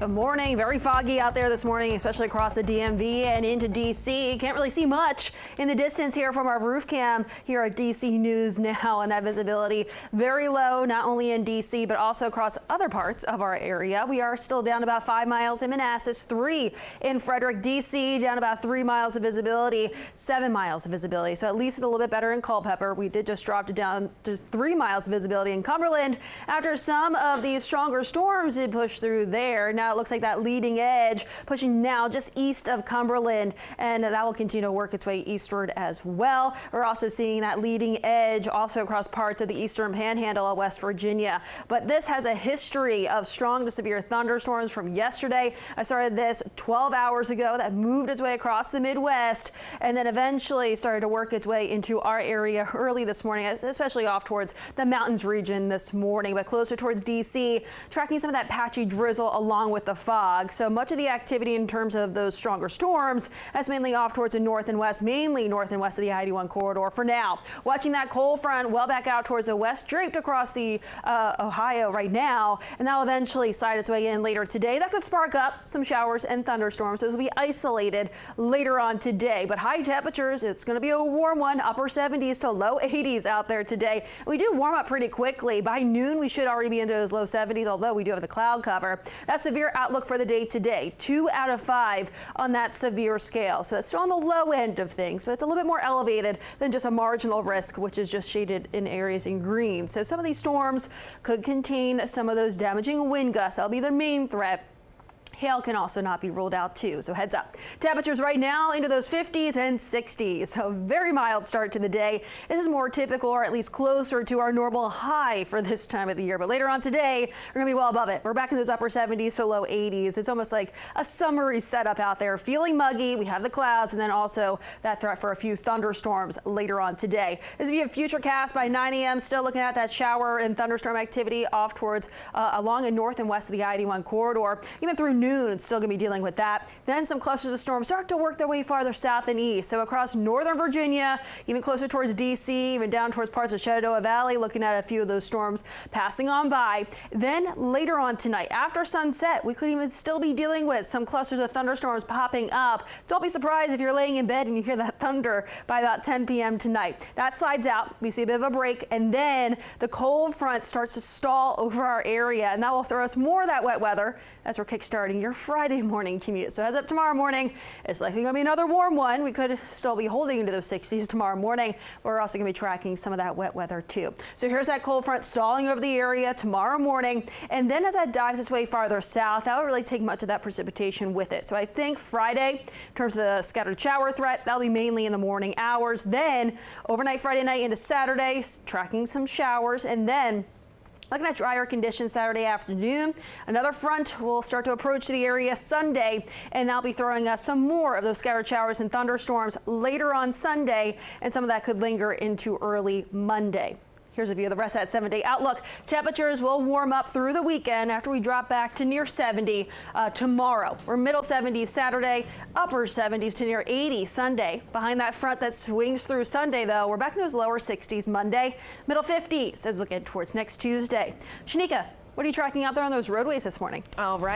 Good morning. Very foggy out there this morning, especially across the DMV and into DC. Can't really see much in the distance here from our roof cam here at DC News Now, and that visibility very low, not only in DC, but also across other parts of our area. We are still down about 5 miles in Manassas, 3 in Frederick, DC, down about 3 miles of visibility, 7 miles of visibility. So at least it's a little bit better in Culpeper. We did just drop it down to 3 miles of visibility in Cumberland after some of these stronger storms did push through there. Now it looks like that leading edge pushing now just east of Cumberland, and that will continue to work its way eastward as well. We're also seeing that leading edge also across parts of the eastern panhandle of West Virginia. But this has a history of strong to severe thunderstorms from yesterday. I started this 12 hours ago. That moved its way across the Midwest and then eventually started to work its way into our area early this morning, especially off towards the mountains region this morning, but closer towards DC, tracking some of that patchy drizzle along with the fog. So much of the activity in terms of those stronger storms is mainly off towards the north and west, mainly north and west of the I-81 corridor for now. Watching that cold front well back out towards the west, draped across the Ohio right now, and that will eventually slide its way in later today. That could spark up some showers and thunderstorms. Those will be isolated later on today, but high temperatures, it's going to be a warm one, upper 70s to low 80s out there today. We do warm up pretty quickly. By noon, we should already be into those low 70s, although we do have the cloud cover. That severe outlook for the day today, 2 out of 5 on that severe scale. So that's still on the low end of things, but it's a little bit more elevated than just a marginal risk, which is just shaded in areas in green. So some of these storms could contain some of those damaging wind gusts. That'll be the main threat. Hail can also not be ruled out too, so heads up. Temperatures right now into those 50s and 60s, so very mild start to the day. This is more typical, or at least closer to our normal high for this time of the year, but later on today, we're gonna be well above it. We're back in those upper 70s to low 80s. It's almost like a summery setup out there, feeling muggy. We have the clouds and then also that threat for a few thunderstorms later on today. As we have futurecast by 9 a.m., still looking at that shower and thunderstorm activity off towards along and north and west of the I-81 corridor, even through noon. It's still going to be dealing with that. Then some clusters of storms start to work their way farther south and east. So across northern Virginia, even closer towards DC, even down towards parts of Shenandoah Valley, looking at a few of those storms passing on by. Then later on tonight, after sunset, we could even still be dealing with some clusters of thunderstorms popping up. Don't be surprised if you're laying in bed and you hear that thunder by about 10 p.m. tonight. That slides out. We see a bit of a break, and then the cold front starts to stall over our area, and that will throw us more of that wet weather as we're kickstarting your Friday morning commute. So heads up tomorrow morning. It's likely going to be another warm one. We could still be holding into those 60s tomorrow morning, but we're also going to be tracking some of that wet weather too. So here's that cold front stalling over the area tomorrow morning. And then as that dives its way farther south, that will really take much of that precipitation with it. So I think Friday, in terms of the scattered shower threat, that'll be mainly in the morning hours. Then overnight Friday night into Saturday, tracking some showers, and then looking at drier conditions Saturday afternoon. Another front will start to approach the area Sunday, and that'll be throwing us some more of those scattered showers and thunderstorms later on Sunday, and some of that could linger into early Monday. Here's a view of the rest of that 7-day outlook. Temperatures will warm up through the weekend after we drop back to near 70 tomorrow. We're middle 70s Saturday, upper 70s to near 80 Sunday. Behind that front that swings through Sunday, though, we're back in those lower 60s Monday, middle 50s as we get towards next Tuesday. Shanika, what are you tracking out there on those roadways this morning? All right.